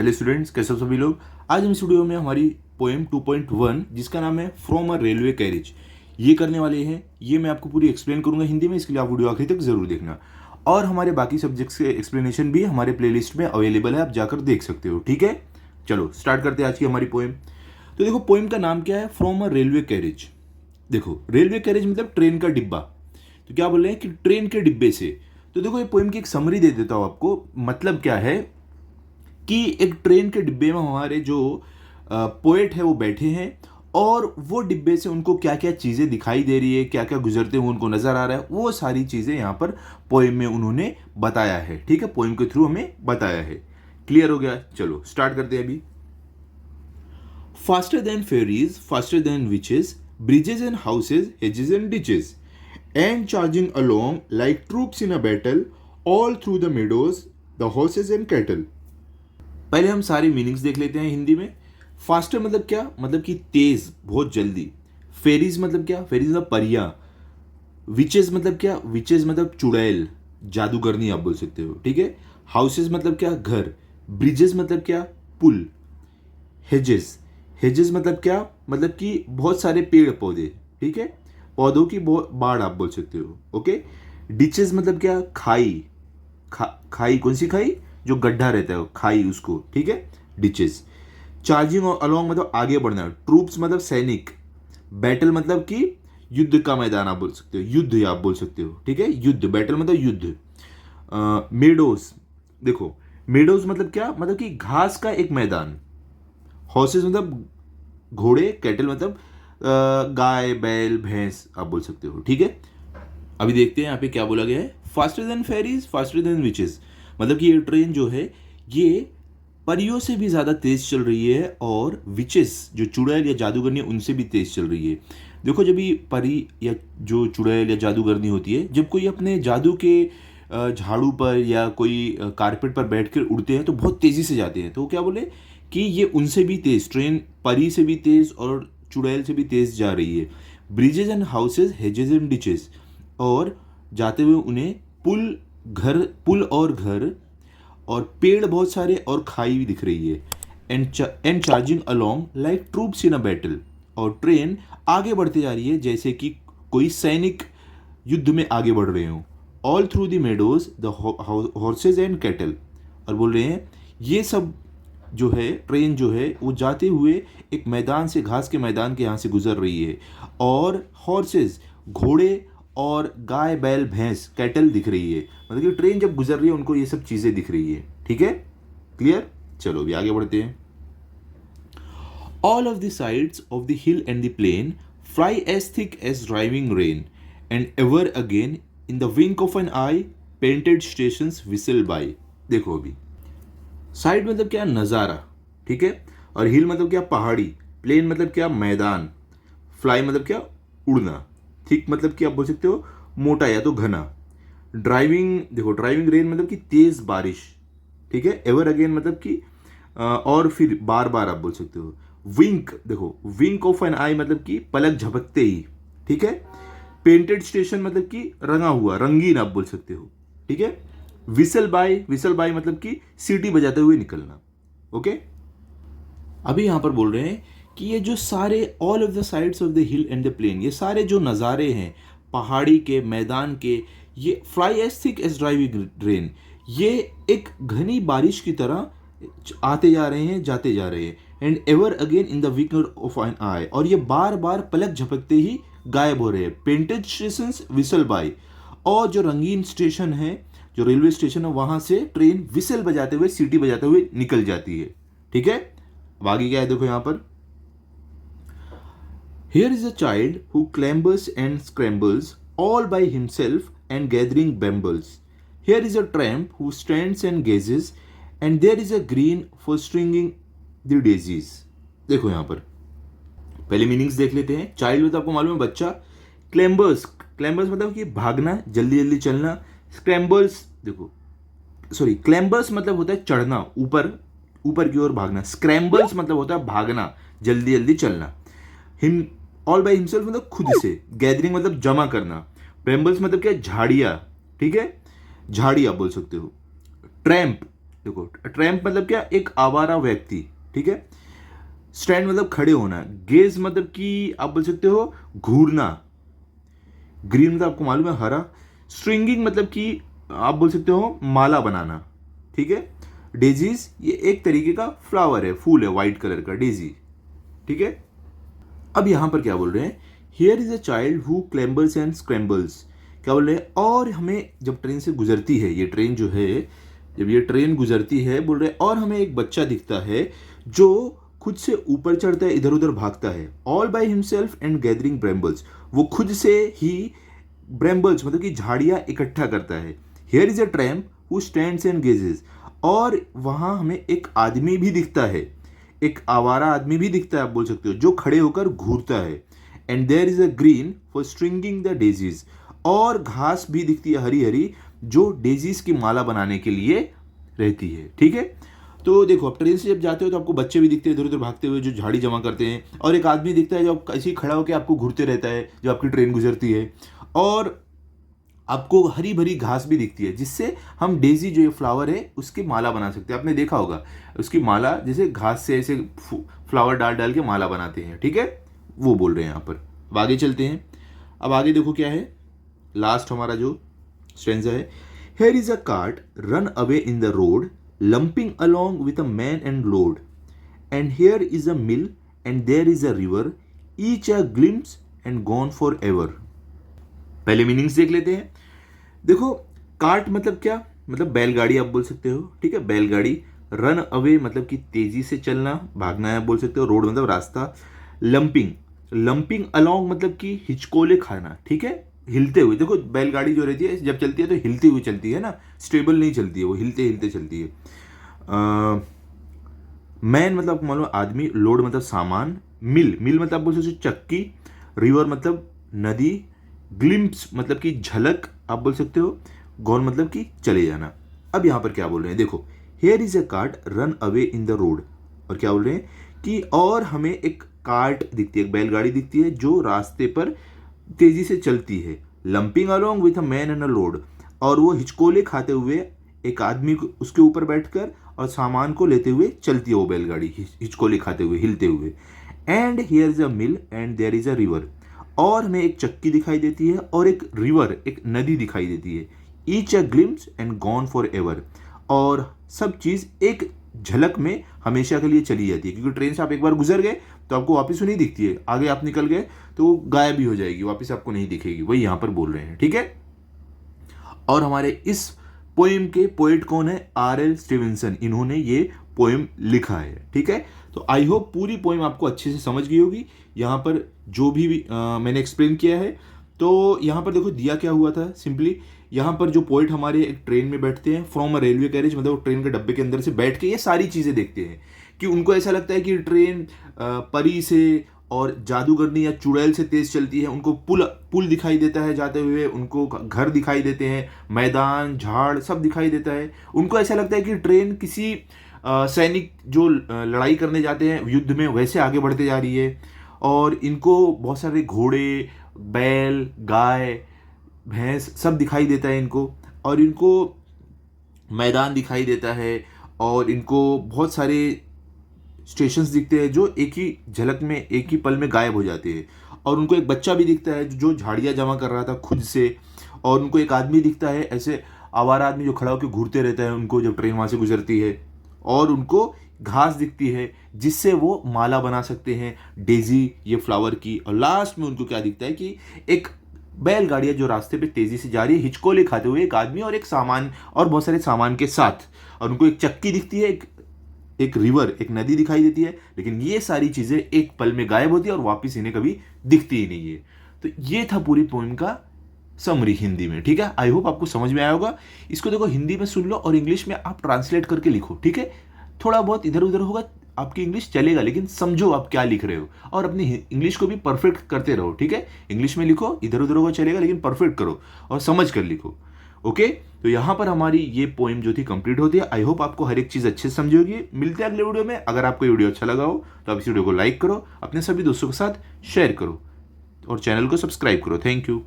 Hello students, कैसे हो सभी लोग। आज हम इस वीडियो में हमारी पोएम 2.1 जिसका नाम है फ्रॉम अ रेलवे कैरेज ये करने वाले हैं। ये मैं आपको पूरी एक्सप्लेन करूंगा हिंदी में, इसके लिए आप वीडियो आखिर तक जरूर देखना। और हमारे बाकी सब्जेक्ट्स के एक्सप्लेनेशन भी हमारे प्लेलिस्ट में अवेलेबल है, आप जाकर देख सकते हो। ठीक है, चलो स्टार्ट करते हैं आज की हमारी पोएम। तो देखो, पोएम का नाम क्या है, फ्रॉम अ रेलवे कैरेज। देखो, रेलवे कैरेज मतलब ट्रेन का डिब्बा। तो क्या बोल रहे हैं कि ट्रेन के डिब्बे से। तो देखो, ये पोएम की एक समरी दे देता हूं आपको। मतलब क्या है कि एक ट्रेन के डिब्बे में हमारे जो पोएट है वो बैठे हैं, और वो डिब्बे से उनको क्या क्या चीज़ें दिखाई दे रही है, क्या क्या गुजरते हुए उनको नजर आ रहा है, वो सारी चीज़ें यहाँ पर पोएम में उन्होंने बताया है। ठीक है, पोएम के थ्रू हमें बताया है। क्लियर हो गया, चलो स्टार्ट करते हैं अभी। Faster than fairies, faster than witches, bridges and houses, hedges and ditches, and charging along like troops in a battle, all through the meadows, the horses and cattle. पहले हम सारी मीनिंग्स देख लेते हैं हिंदी में। फास्टर मतलब क्या, मतलब कि तेज, बहुत जल्दी। फेरीज मतलब क्या, फेरीज मतलब परियां। विचेस मतलब क्या, विचेस मतलब चुड़ैल, जादूगरनी आप बोल सकते हो। ठीक है, हाउसेस मतलब क्या, घर। ब्रिजेस मतलब क्या, पुल। हेजेस, हेजेस मतलब क्या, मतलब कि बहुत सारे पेड़ पौधे। ठीक है, पौधों की बाढ़ आप बोल सकते हो। ओके। डिचेस मतलब क्या, खाई। खाई कौन सी खाई, जो गड्ढा रहता है खाई उसको। ठीक है, डिचेस। चार्जिंग और अलोंग मतलब आगे बढ़ना। ट्रूप्स मतलब सैनिक। बैटल मतलब कि युद्ध का मैदान आप बोल सकते हो, युद्ध आप बोल सकते हो। ठीक है, युद्ध, बैटल मतलब युद्ध। मेडोज, देखो मेडोज मतलब क्या, मतलब कि घास का एक मैदान। हॉर्सेस मतलब घोड़े। कैटल मतलब गाय बैल भैंस आप बोल सकते हो। ठीक है, अभी देखते हैं यहाँ पे क्या बोला गया है। Faster than fairies, faster than witches, मतलब कि ये ट्रेन जो है ये परियों से भी ज़्यादा तेज चल रही है, और विचेस जो चुड़ैल या जादूगरनी है उनसे भी तेज चल रही है। देखो, जब ये परी या जो चुड़ैल या जादूगरनी होती है, जब कोई अपने जादू के झाड़ू पर या कोई कारपेट पर बैठ कर उड़ते हैं तो बहुत तेज़ी से जाते हैं। तो वो क्या बोले कि ये उनसे भी तेज, ट्रेन परी से भी तेज और चुड़ैल से भी तेज जा रही है। Bridges and houses, hedges and ditches, और जाते हुए उन्हें पुल, घर, पुल और घर, और पेड़ बहुत सारे, और खाई भी दिख रही है। And charging along like troops in a battle, और ट्रेन आगे बढ़ते जा रही है जैसे कि कोई सैनिक युद्ध में आगे बढ़ रहे हो। All through the meadows, the horses and cattle, और बोल रहे हैं ये सब जो है, ट्रेन जो है वो जाते हुए एक मैदान से, घास के मैदान के यहाँ से गुजर रही है, और हॉर्सेज घोड़े, और गाय बैल भैंस कैटल दिख रही है। मतलब कि ट्रेन जब गुजर रही है उनको ये सब चीजें दिख रही है। ठीक है, क्लियर। चलो अभी आगे बढ़ते हैं। All of the sides of the hill and the plain fly as thick as driving rain, and ever again in the wink of an eye painted station whistle by. देखो, अभी साइड मतलब क्या, नज़ारा। ठीक है, और हिल मतलब क्या, पहाड़ी। प्लेन मतलब क्या, मैदान। फ्लाई मतलब क्या, उड़ना। थिक मतलब कि आप बोल सकते हो मोटा या तो घना। ड्राइविंग, देखो ड्राइविंग रेन मतलब कि तेज बारिश। ठीक है, एवर अगेन मतलब कि और फिर बार बार आप बोल सकते हो। विंक, देखो विंक ऑफ एन आई मतलब कि पलक झपकते ही। ठीक है, पेंटेड स्टेशन मतलब कि रंगा हुआ, रंगीन आप बोल सकते हो। ठीक है, विसल बाय, विसल बाय मतलब कि सीटी बजाते हुए निकलना। ओके, अभी यहां पर बोल रहे हैं कि ये जो सारे all of the sides of the hill and the plain, ये सारे जो नज़ारे हैं पहाड़ी के, मैदान के, ये fly as thick as driving rain, ये एक घनी बारिश की तरह आते जा रहे हैं, जाते जा रहे हैं। And ever again in the wicker of an eye, और ये बार बार पलक झपकते ही गायब हो रहे हैं। पेंटेड स्टेशन विसल बाय, और जो रंगीन स्टेशन है, जो रेलवे स्टेशन है, वहां से ट्रेन विसल बजाते हुए, सीटी बजाते हुए निकल जाती है। ठीक है, अब आगे क्या है देखो यहां पर। Here is a child who clambers and scrambles all by himself and gathering brambles. Here is a tramp who stands and gazes, and there is a green for stringing the daisies. देखो यहां पर पहले meanings देख लेते हैं। Child मतलब आपको मालूम है बच्चा। क्लैम्बर्स, क्लैम्बर्स मतलब कि भागना, जल्दी जल्दी चलना। स्क्रैम्बल्स, देखो सॉरी, क्लैम्बर्स मतलब होता है चढ़ना, ऊपर ऊपर की ओर भागना। स्क्रैम्बल्स मतलब होता है भागना, जल्दी जल्दी चलना। हिम, ऑल बाय हिमसेल्फ मतलब खुद से। गैदरिंग मतलब जमा करना। ब्रेम्बल्स मतलब क्या, झाड़ियाँ। ठीक है, झाड़ी आप बोल सकते हो। ट्रैम्प, देखो ट्रैम्प मतलब क्या, एक आवारा व्यक्ति, ठीक है। स्टैंड मतलब खड़े होना, गेज मतलब कि आप बोल सकते हो घूरना, ग्रीन मतलब आपको मालूम है हरा, स्ट्रिंगिंग मतलब कि आप बोल सकते हो माला बनाना, ठीक है। डेजीज ये एक तरीके का फ्लावर है, फूल है वाइट कलर का, डेजी, ठीक है। अब यहां पर क्या बोल रहे हैं, here is a child who clambers and scrambles, क्या बोल रहे हैं, और हमें जब ट्रेन से गुजरती है ये ट्रेन जो है, जब ये ट्रेन गुजरती है, बोल रहे हैं और हमें एक बच्चा दिखता है जो खुद से ऊपर चढ़ता है, इधर उधर भागता है, all by himself and gathering brambles, वो खुद से ही ब्रैम्बल्स मतलब कि झाड़ियां इकट्ठा करता है। Here is a tramp who stands and gazes, और वहां हमें एक आदमी भी दिखता है, एक आवारा आदमी भी दिखता है आप बोल सकते हो, जो खड़े होकर घूरता है। And there is a green for stringing the daisies, और घास भी दिखती है हरी हरी, जो डेजीज की माला बनाने के लिए रहती है, ठीक है। तो देखो आप ट्रेन से जब जाते हो तो आपको बच्चे भी दिखते हैं इधर उधर भागते हुए जो झाड़ी जमा करते हैं, और एक आदमी दिखता है जो ऐसे ही खड़ा होकर आपको घूरते रहता है जो आपकी ट्रेन गुजरती है, और आपको हरी भरी घास भी दिखती है, जिससे हम डेजी जो ये फ्लावर है उसकी माला बना सकते हैं। आपने देखा होगा उसकी माला जैसे घास से ऐसे फ्लावर डाल डाल के माला बनाते हैं, ठीक है, वो बोल रहे हैं यहाँ पर। अब आगे चलते हैं। अब आगे देखो क्या है, लास्ट हमारा जो स्टेंजा है, here is a cart run away in the road lumping along with a man and load, and here is a mill and there is a river, each a glimpse and gone for ever. पहले meanings देख लेते हैं। देखो cart मतलब क्या, मतलब बैलगाड़ी आप बोल सकते हो, ठीक है, बैलगाड़ी। रन अवे मतलब कि तेजी से चलना, भागना है आप बोल सकते हो। रोड मतलब रास्ता। लंपिंग, लंपिंग अलोंग मतलब कि हिचकोले खाना, ठीक है, हिलते हुए। देखो बैलगाड़ी जो रहती है जब चलती है तो हिलती हुई चलती है ना, स्टेबल नहीं चलती है, वो हिलते हिलते चलती है। मैन मतलब मान लो आदमी, लोड मतलब सामान, मिल, मिल मतलब आप बोल सकते हो चक्की, रिवर मतलब नदी, ग्लिम्प्स मतलब कि झलक आप बोल सकते हो, गॉन मतलब कि चले जाना। अब यहां पर क्या बोल रहे हैं, देखो here is a cart run away in the road, और क्या बोल रहे हैं कि और हमें एक कार्ट दिखती है, एक बैलगाड़ी दिखती है जो रास्ते पर तेजी से चलती है। Lumping along with a man and a load, और वो हिचकोले खाते हुए एक आदमी को उसके ऊपर बैठकर और सामान को लेते हुए चलती है वो बैलगाड़ी, हिचकोले खाते हुए, हिलते हुए। And here is a mill and there is a river, और हमें एक चक्की दिखाई देती है और एक रिवर, एक नदी दिखाई देती है। Each a glimpse and gone for ever, और सब चीज एक झलक में हमेशा के लिए चली जाती है, क्योंकि ट्रेन से आप एक बार गुजर गए तो आपको वापस नहीं दिखती है, आगे आप निकल गए तो वो गायब भी हो जाएगी, वापस आपको नहीं दिखेगी। वही यहां पर बोल रहे हैं, ठीक है। और हमारे इस पोएम के पोएट कौन है, आर.एल. स्टीवेंसन, इन्होंने ये पोएम लिखा है, ठीक है। तो आई होप पूरी पोएम आपको अच्छे से समझ गई होगी। यहाँ पर जो भी मैंने एक्सप्लेन किया है, तो यहाँ पर देखो दिया क्या हुआ था, सिंपली यहाँ पर जो पोएट हमारे एक ट्रेन में बैठते हैं फ्रॉम अ रेलवे कैरेज, मतलब ट्रेन के डब्बे के अंदर से बैठ के ये सारी चीज़ें देखते हैं, कि उनको ऐसा लगता है कि ट्रेन परी से और जादूगरनी या चुड़ैल से तेज चलती है। उनको पुल पुल दिखाई देता है जाते हुए, उनको घर दिखाई देते हैं, मैदान झाड़ सब दिखाई देता है। उनको ऐसा लगता है कि ट्रेन किसी सैनिक जो लड़ाई करने जाते हैं युद्ध में वैसे आगे बढ़ते जा रही है। और इनको बहुत सारे घोड़े, बैल, गाय, भैंस सब दिखाई देता है इनको, और इनको मैदान दिखाई देता है, और इनको बहुत सारे स्टेशंस दिखते हैं जो एक ही झलक में, एक ही पल में गायब हो जाते हैं। और उनको एक बच्चा भी दिखता है जो झाड़ियाँ जमा कर रहा था खुद से, और उनको एक आदमी दिखता है ऐसे आवारा आदमी जो खड़ा होकर घूरते रहता है उनको जब ट्रेन वहाँ से गुजरती है। और उनको घास दिखती है जिससे वो माला बना सकते हैं डेजी ये फ्लावर की। और लास्ट में उनको क्या दिखता है कि एक बैलगाड़ी है जो रास्ते पे तेजी से जा रही है, हिचकोले खाते हुए, एक आदमी और एक सामान और बहुत सारे सामान के साथ। और उनको एक चक्की दिखती है, एक रिवर, एक नदी दिखाई देती है, लेकिन ये सारी चीजें एक पल में गायब होती है और वापस इन्हें कभी दिखती ही नहीं है। तो ये था पूरी पोएम का समरी हिंदी में, ठीक है। आई होप आपको समझ में आया होगा। इसको देखो हिंदी में सुन लो और इंग्लिश में आप ट्रांसलेट करके लिखो, ठीक है। थोड़ा बहुत इधर उधर होगा, आपकी इंग्लिश चलेगा, लेकिन समझो आप क्या लिख रहे हो, और अपनी इंग्लिश को भी परफेक्ट करते रहो, ठीक है। इंग्लिश में लिखो, इधर उधर होगा चलेगा, लेकिन परफेक्ट करो और समझ कर लिखो, ओके। तो यहां पर हमारी ये पोएम जो थी कंप्लीट होती है। आई होप आपको हर एक चीज अच्छे से समझ होगी। मिलते हैं अगले वीडियो में। अगर आपको ये वीडियो अच्छा लगा हो तो आप इस वीडियो को लाइक करो, अपने सभी दोस्तों के साथ शेयर करो और चैनल को सब्सक्राइब करो। Thank you.